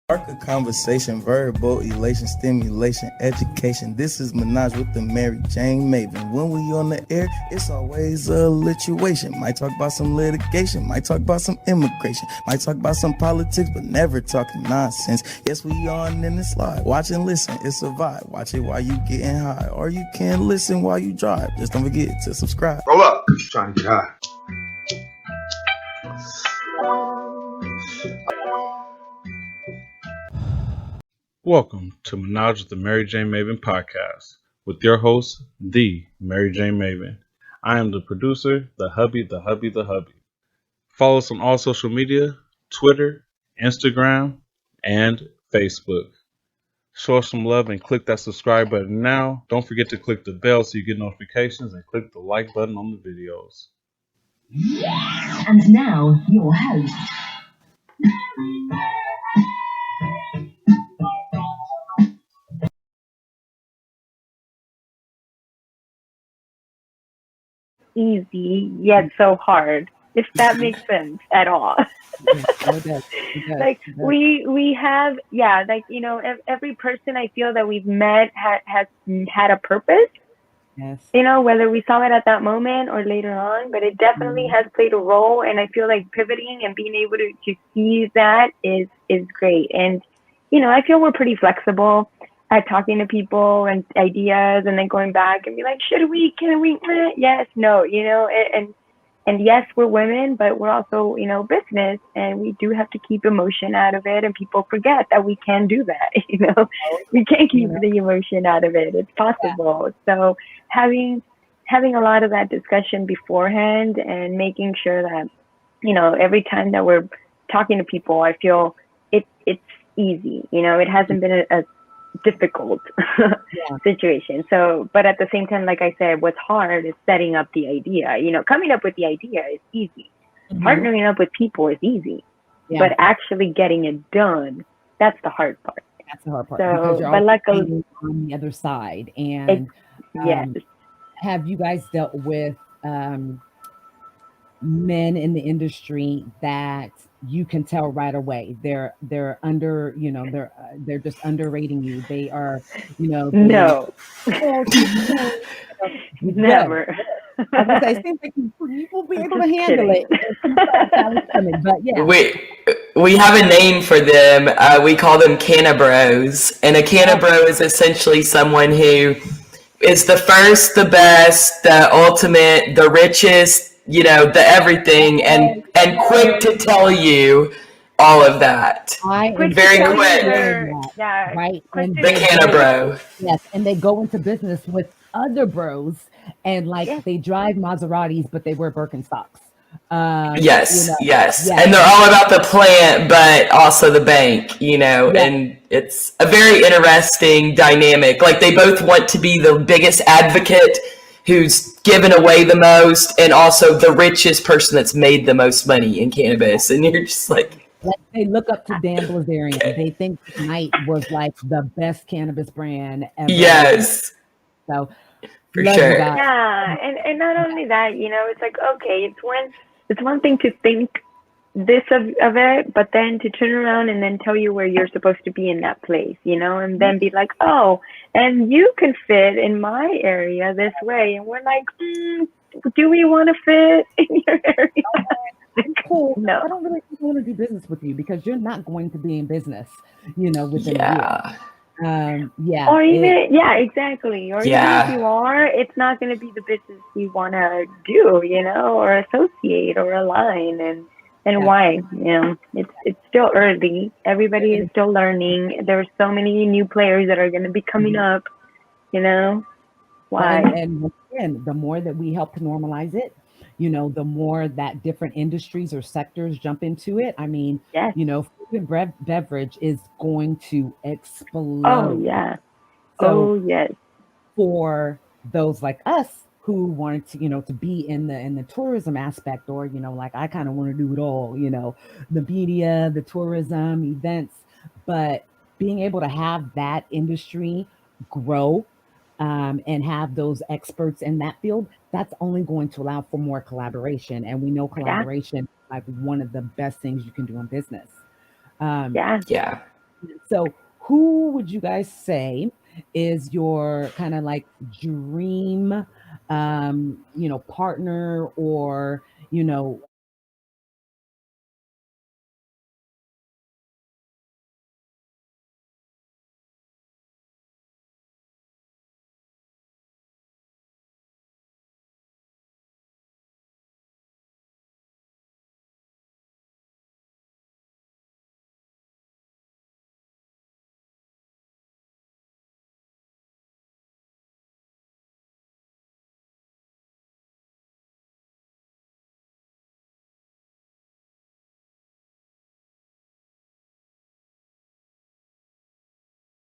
Spark a conversation, verbal elation, stimulation, education. This is Menage with the MenagewiththeMariJayneMaven. When we on the air, it's always a lituation. Might talk about some litigation, might talk about some immigration, might talk about some politics, but never talking nonsense. Yes, we on in the slide. Watch and listen, it's a vibe. Watch it while you getting high, or you can listen while you drive. Just don't forget to subscribe. Roll up. Trying to get high. Welcome to Menage with the MenagewiththeMariJayneMaven podcast with your host, the MenagewiththeMariJayneMaven. I am the producer, the hubby. Follow us on all social media, Twitter, Instagram, and Facebook. Show us some love and click that subscribe button now. Don't forget to click the bell so you get notifications and click the like button on the videos. And now, your host. Easy yet so hard, if that makes sense at all. Like we have, every person I feel that we've met has had a purpose. Yes. Whether we saw it at that moment or later on, but it definitely has played a role. And I feel like pivoting and being able to see that is great. And I feel we're pretty flexible at talking to people and ideas, and then going back and be like, can we, yes, no, and yes, we're women, but we're also, business, and we do have to keep emotion out of it, and people forget that we can do that, we can keep the emotion out of it. It's possible. So having a lot of that discussion beforehand and making sure that, every time that we're talking to people, I feel it's easy, it hasn't been a difficult situation. So, but at the same time, like I said, what's hard is setting up the idea. Coming up with the idea is easy. Partnering up with people is easy. But actually getting it done, that's the hard part. That's the hard part. So, you're but luckily on the other side. And have you guys dealt with men in the industry that you can tell right away they're under, they're just underrating you? They are, no. Never. I was say, seems like you will be able to handle it. But yeah. We have a name for them. We call them cannabros. And a cannabro is essentially someone who is the first, the best, the ultimate, the richest, the everything, and quick to tell you all of that. Very quick. Right. And the cannabro. Yes, and they go into business with other bros, and they drive Maseratis, but they wear Birkenstocks. Yes. And they're all about the plant, but also the bank, and it's a very interesting dynamic. Like, they both want to be the biggest advocate who's given away the most, and also the richest person that's made the most money in cannabis. And you're just like they look up to Dan Blazarian. They think Night was the best cannabis brand ever. Yes. So for sure. Yeah, and not only that, it's like, okay, it's one thing to think this of it, but then to turn around and then tell you where you're supposed to be in that place, and then be like, oh, and you can fit in my area this way. And we're like, do we want to fit in your area? Cool. No. I don't really want to do business with you because you're not going to be in business, within a year. Or even, exactly. Or even if you are, it's not going to be the business we want to do, or associate or align. And why? It's still early. Everybody is still learning. There's so many new players that are going to be coming up. Why? And again, the more that we help to normalize it, the more that different industries or sectors jump into it. I mean, food and beverage is going to explode. Oh yeah. Yes. For those like us who wanted to, to be in the tourism aspect, or, I kind of want to do it all, the media, the tourism, events, but being able to have that industry grow and have those experts in that field, that's only going to allow for more collaboration. And we know collaboration is one of the best things you can do in business. So who would you guys say is your kind of like dream, partner, or,